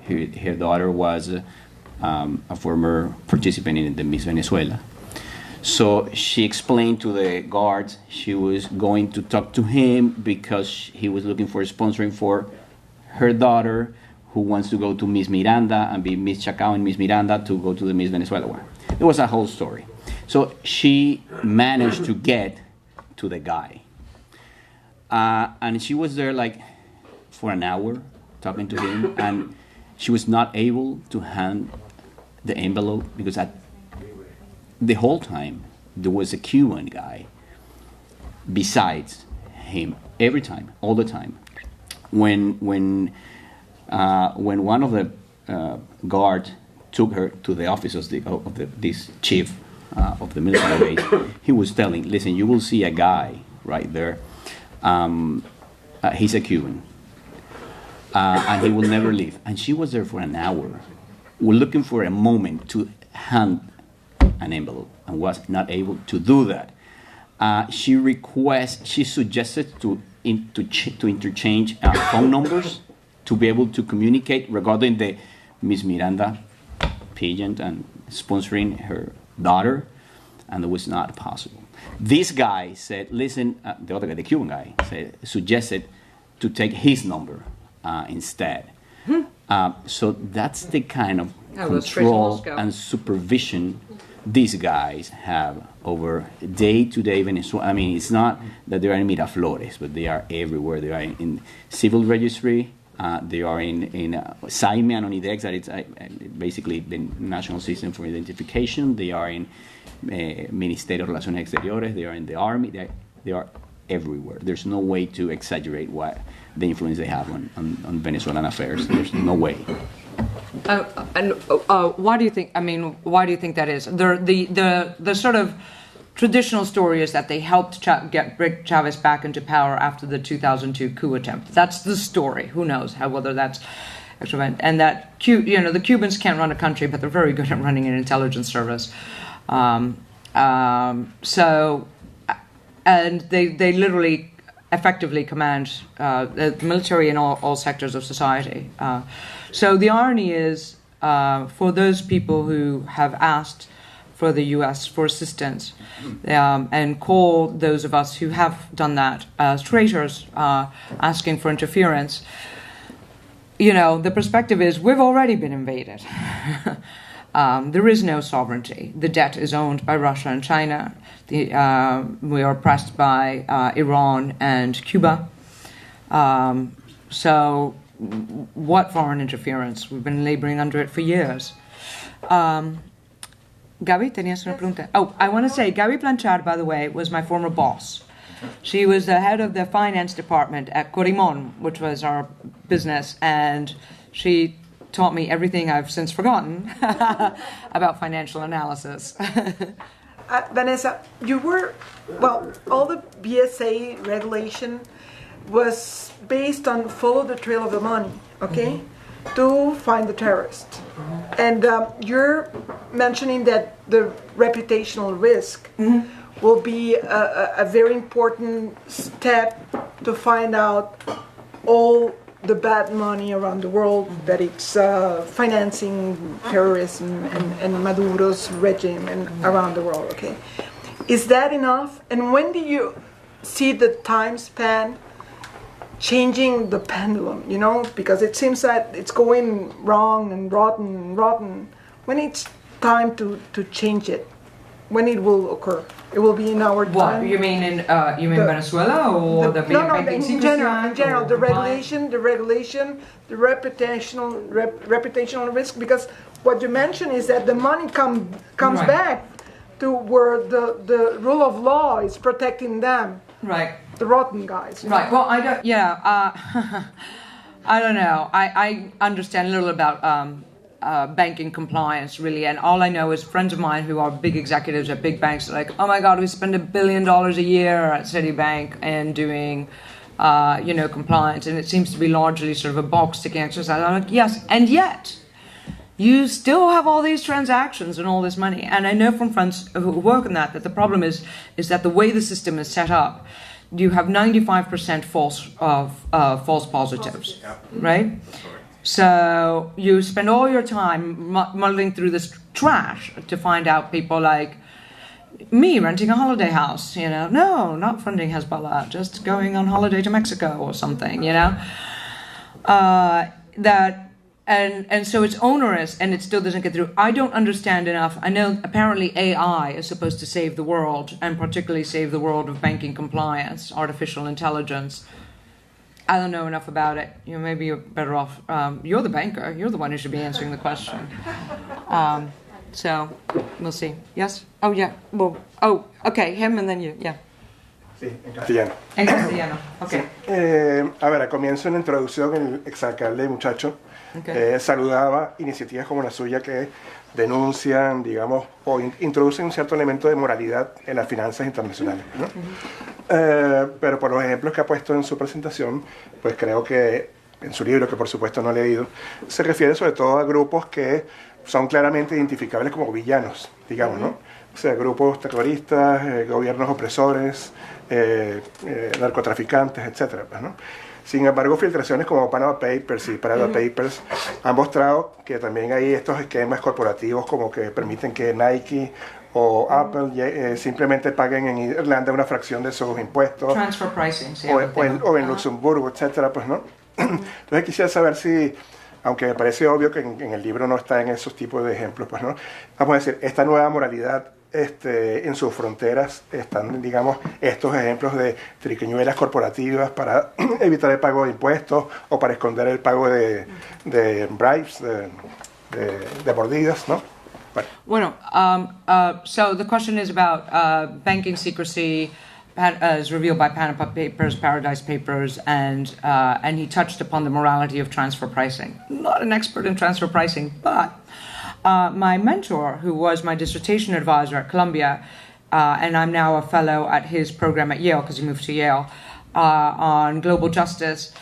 Speaker 4: Her daughter was a former participant in the Miss Venezuela. So she explained to the guards she was going to talk to him because he was looking for sponsoring for her daughter, who wants to go to Miss Miranda and be Miss Chacao and Miss Miranda to go to the Miss Venezuela one. It was a whole story. So she managed to get to the guy. And she was there like for an hour talking to him, and she was not able to hand the envelope because the whole time there was a Cuban guy besides him, every time, all the time, when one of the guards took her to the office of this chief of the military base, he was telling, listen, you will see a guy right there. He's a Cuban. And he will never leave. And she was there for an hour. We're looking for a moment to hand an envelope and was not able to do that. She suggested to interchange phone numbers to be able to communicate regarding the Miss Miranda pageant and sponsoring her daughter, and it was not possible. This guy said, listen, the other guy, the Cuban guy, suggested to take his number instead. So that's the kind of control and supervision these guys have over day-to-day Venezuela. I mean, it's not that they are in Miraflores, but they are everywhere. They are in civil registry. They are in SAIME and ONIDEX, that it's basically the National System for Identification. They are in Ministerio de Relaciones Exteriores. They are in the Army. They are everywhere. There's no way to exaggerate the influence they have on Venezuelan affairs. There's no way.
Speaker 5: Why do you think? I mean, why do you think that is? The sort of traditional story is that they helped bring Chavez back into power after the 2002 coup attempt. That's the story. Who knows whether that's actually, and that the Cubans can't run a country, but they're very good at running an intelligence service. And they literally effectively command the military in all sectors of society. So the irony is, for those people who have asked for the U.S. for assistance and call those of us who have done that as traitors, asking for interference, the perspective is we've already been invaded. There is no sovereignty. The debt is owned by Russia and China. We are oppressed by Iran and Cuba. So what foreign interference? We've been laboring under it for years. Gaby, tenías una pregunta? Oh, I want to say, Gaby Blanchard, by the way, was my former boss. She was the head of the finance department at Corimon, which was our business, and she taught me everything I've since forgotten about financial analysis.
Speaker 9: Vanessa, all the BSA regulation was based on follow the trail of the money, okay, to find the terrorist. And you're mentioning that the reputational risk will be a very important step to find out all the bad money around the world, that it's financing terrorism and Maduro's regime and around the world, okay? Is that enough? And when do you see the time span changing the pendulum, because it seems that it's going wrong and rotten. When it's time to change it, when it will occur? It will be in our time.
Speaker 5: What you mean in Venezuela or the banking secrecy?
Speaker 9: In general, the regulation, the reputational risk. Because what you mentioned is that the money comes
Speaker 5: Right.
Speaker 9: back to where the rule of law is protecting them.
Speaker 5: Right.
Speaker 9: The rotten guys.
Speaker 5: Right. Well, I don't. Yeah. I don't know. I understand a little about banking compliance, really, and all I know is friends of mine who are big executives at big banks are like, oh my God, we spend $1 billion a year at Citibank and doing, compliance, and it seems to be largely sort of a box-ticking exercise. I'm like, yes, and yet you still have all these transactions and all this money. And I know from friends who work on that the problem is that the way the system is set up, you have 95% false positives, right? So you spend all your time muddling through this trash to find out people like me renting a holiday house, no, not funding Hezbollah, just going on holiday to Mexico or something, And so it's onerous and it still doesn't get through. I don't understand enough. I know apparently AI is supposed to save the world, and particularly save the world of banking compliance, artificial intelligence. I don't know enough about it. Maybe you're better off. You're the banker. You're the one who should be answering the question. So we'll see. Yes? Oh, yeah. Well, okay. Him and then you. Yeah.
Speaker 10: Sí, en castellano.
Speaker 5: En castellano, okay.
Speaker 10: A ver, al comienzo en la introducción, el exalcalde Muchacho saludaba iniciativas como la suya que denuncian, digamos, o introducen un cierto elemento de moralidad en las finanzas internacionales, ¿no? Pero por los ejemplos que ha puesto en su presentación, pues creo que en su libro, que por supuesto no he leído, se refiere sobre todo a grupos que son claramente identificables como villanos, digamos, ¿no? O sea, grupos terroristas, gobiernos opresores, narcotraficantes, etcétera, pues, ¿no? Sin embargo, filtraciones como Panama Papers y Panama Papers han mostrado que también hay estos esquemas corporativos como que permiten que Nike o Apple simplemente paguen en Irlanda una fracción de sus impuestos.
Speaker 5: Transfer pricing, sí.
Speaker 10: O en Luxemburgo, etcétera, pues, ¿no? Entonces quisiera saber si, aunque me parece obvio que en el libro no está en esos tipos de ejemplos, pues, ¿no? Vamos a decir, esta nueva moralidad en sus fronteras están, digamos, estos ejemplos de triquiñuelas corporativas para evitar el pago de impuestos o para esconder el pago de bribes, de mordidas, ¿no?
Speaker 5: Bueno, so the question is about banking secrecy as revealed by Panama Papers, Paradise Papers, and he touched upon the morality of transfer pricing. Not an expert in transfer pricing, but my mentor, who was my dissertation advisor at Columbia, and I'm now a fellow at his program at Yale because he moved to Yale, on global justice,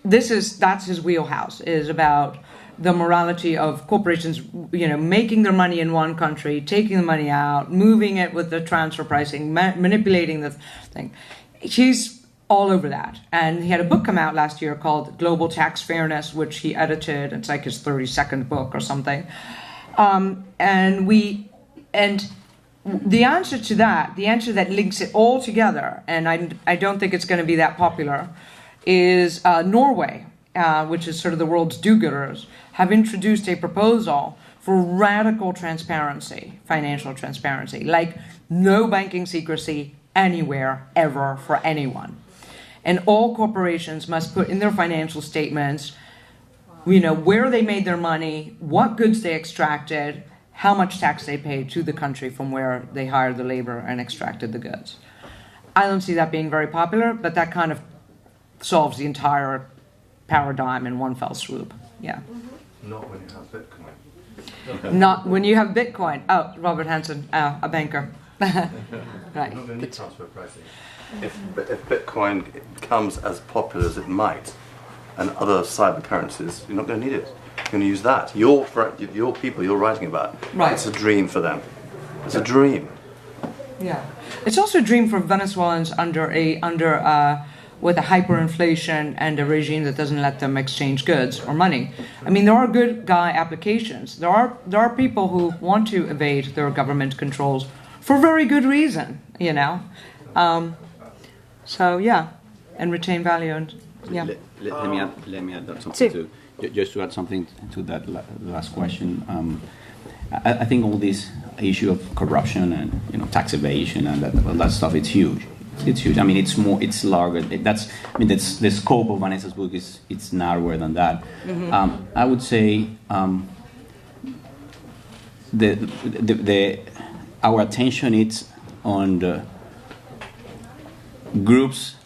Speaker 5: that's his wheelhouse, is about the morality of corporations, making their money in one country, taking the money out, moving it with the transfer pricing, manipulating the thing. He's all over that. And he had a book come out last year called Global Tax Fairness, which he edited. It's like his 32nd book or something. And the answer to that, the answer that links it all together, and I don't think it's going to be that popular, is Norway, which is sort of the world's do-gooders, have introduced a proposal for radical transparency, financial transparency, like no banking secrecy anywhere, ever, for anyone. And all corporations must put in their financial statements, where they made their money, what goods they extracted, how much tax they paid to the country from where they hired the labor and extracted the goods. I don't see that being very popular, but that kind of solves the entire paradigm in one fell swoop. Yeah.
Speaker 11: Not when you have Bitcoin.
Speaker 5: Not when you have Bitcoin. Oh, Robert Hansen, a banker. Right.
Speaker 11: You're not going to need transfer pricing. If Bitcoin becomes as popular as it might, and other cyber currencies, you're not going to need it. You're going to use that. Your people you're writing about.
Speaker 5: Right.
Speaker 11: It's a dream for them. It's a dream.
Speaker 5: Yeah. It's also a dream for Venezuelans with a hyperinflation and a regime that doesn't let them exchange goods or money. I mean, there are good guy applications. There are people who want to evade their government controls for very good reason, so yeah, and retain value and yeah.
Speaker 4: Let me add something too. Just to add something to that last question. I think all this issue of corruption and tax evasion and that stuff, it's huge. It's huge. I mean, it's larger. That's the scope of Vanessa's book it's narrower than that. Mm-hmm. I would say our attention is on the groups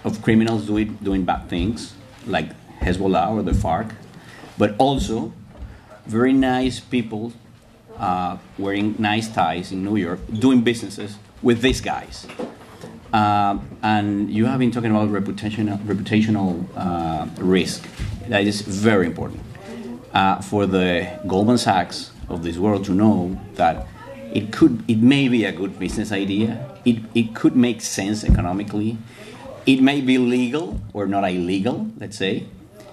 Speaker 4: of criminals doing bad things, like Hezbollah or the FARC, but also very nice people wearing nice ties in New York doing businesses with these guys. And you have been talking about reputational risk. That is very important for the Goldman Sachs of this world to know that it may be a good business idea. It could make sense economically. It may be legal or not illegal, let's say,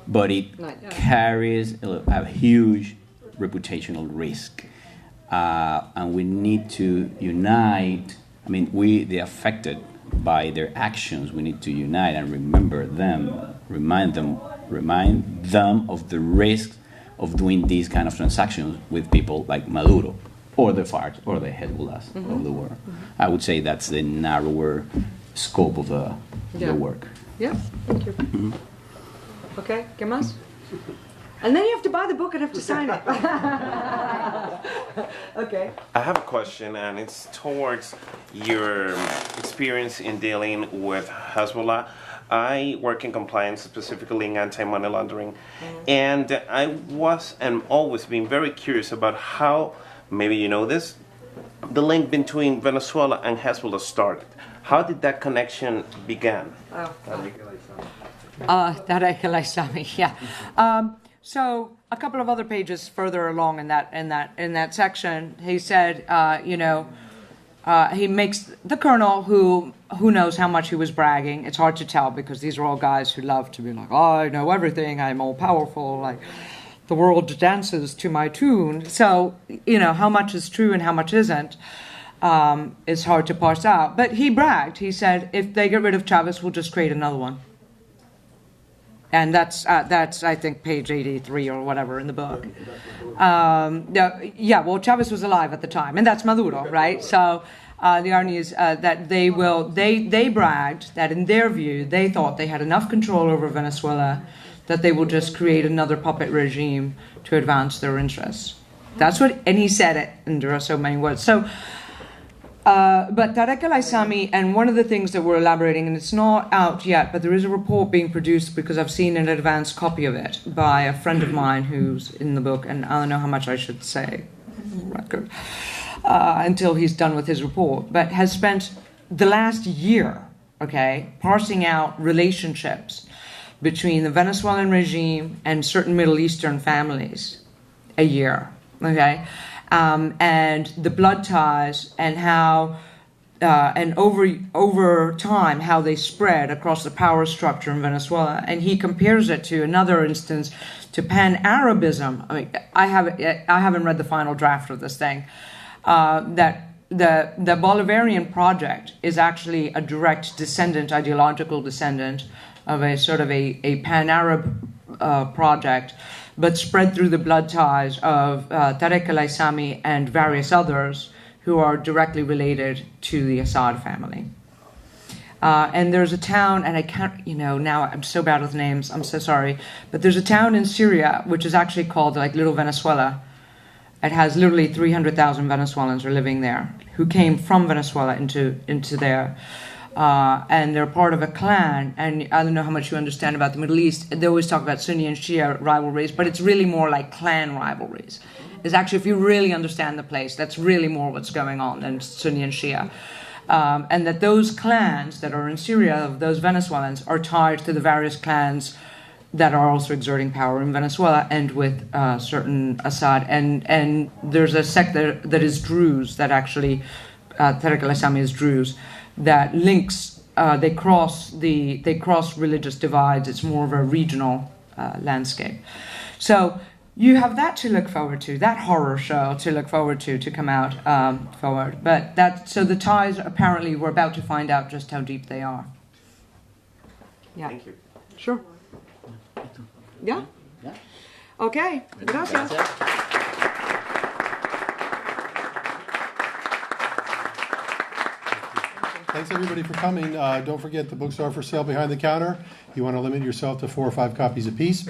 Speaker 4: but it carries a huge reputational risk. And we need to unite. I mean, the affected by their actions, we need to unite and remind them of the risk of doing these kind of transactions with people like Maduro or the FARC or the Hezbollah of the world. Mm-hmm. I would say that's the narrower scope of the work.
Speaker 5: Yeah, thank you. Mm-hmm. Okay, ¿qué más? And then you have to buy the book and have to sign it. Okay.
Speaker 12: I have a question, and it's towards your experience in dealing with Hezbollah. I work in compliance, specifically in anti-money laundering, and I was and always been very curious about how, maybe you know this, the link between Venezuela and Hezbollah started. How did that connection begin?
Speaker 5: Tariq al-Islami, yeah. So a couple of other pages further along in that section, he said, he makes the colonel who knows how much he was bragging. It's hard to tell because these are all guys who love to be like, oh, I know everything, I'm all powerful, like the world dances to my tune. So, how much is true and how much isn't is hard to parse out. But he bragged. He said, if they get rid of Chavez, we'll just create another one. And that's I think page 83 or whatever in the book. Well, Chavez was alive at the time, and that's Maduro, right? So the irony is that they bragged that in their view they thought they had enough control over Venezuela that they will just create another puppet regime to advance their interests. That's what, and he said it, and there are so many words. So. But Tariq al-Islami, and one of the things that we're elaborating, and it's not out yet, but there is a report being produced because I've seen an advanced copy of it by a friend of mine who's in the book, and I don't know how much I should say record until he's done with his report, but has spent the last year, parsing out relationships between the Venezuelan regime and certain Middle Eastern families a year, and the blood ties and how, and over time, how they spread across the power structure in Venezuela. And he compares it to another instance, to Pan-Arabism. I mean, I haven't read the final draft of this thing. That the Bolivarian project is actually a direct descendant, ideological descendant of a sort of a Pan-Arab project, but spread through the blood ties of Tariq al-Islami and various others who are directly related to the Assad family. And there's a town, and I can't, now I'm so bad with names, I'm so sorry, but there's a town in Syria which is actually called like Little Venezuela. It has literally 300,000 Venezuelans are living there who came from Venezuela into there. And they're part of a clan, and I don't know how much you understand about the Middle East. They always talk about Sunni and Shia rivalries, but it's really more like clan rivalries. It's actually, if you really understand the place, that's really more what's going on than Sunni and Shia. And that those clans that are in Syria, of those Venezuelans, are tied to the various clans that are also exerting power in Venezuela and with certain Assad. And there's a sect that is Druze, that actually, Tariq al-Islami is Druze, that links, they cross religious divides. It's more of a regional landscape. So you have that to look forward to, that horror show to look forward to come out forward. But so the ties, apparently, we're about to find out just how deep they are. Yeah.
Speaker 12: Thank you.
Speaker 5: Sure. Yeah?
Speaker 4: Yeah.
Speaker 5: Okay. Gracias.
Speaker 2: Thanks everybody for coming. Don't forget the books are for sale behind the counter. You want to limit yourself to 4 or 5 copies apiece.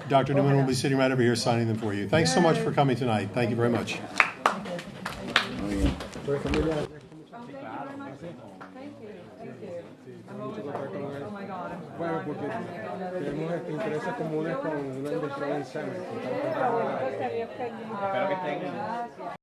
Speaker 2: Dr. Neumann will be sitting right over here signing them for you. Thanks so much for coming tonight. Thank you very much.
Speaker 1: Bueno, porque tenemos intereses comunes con una inversión en semen.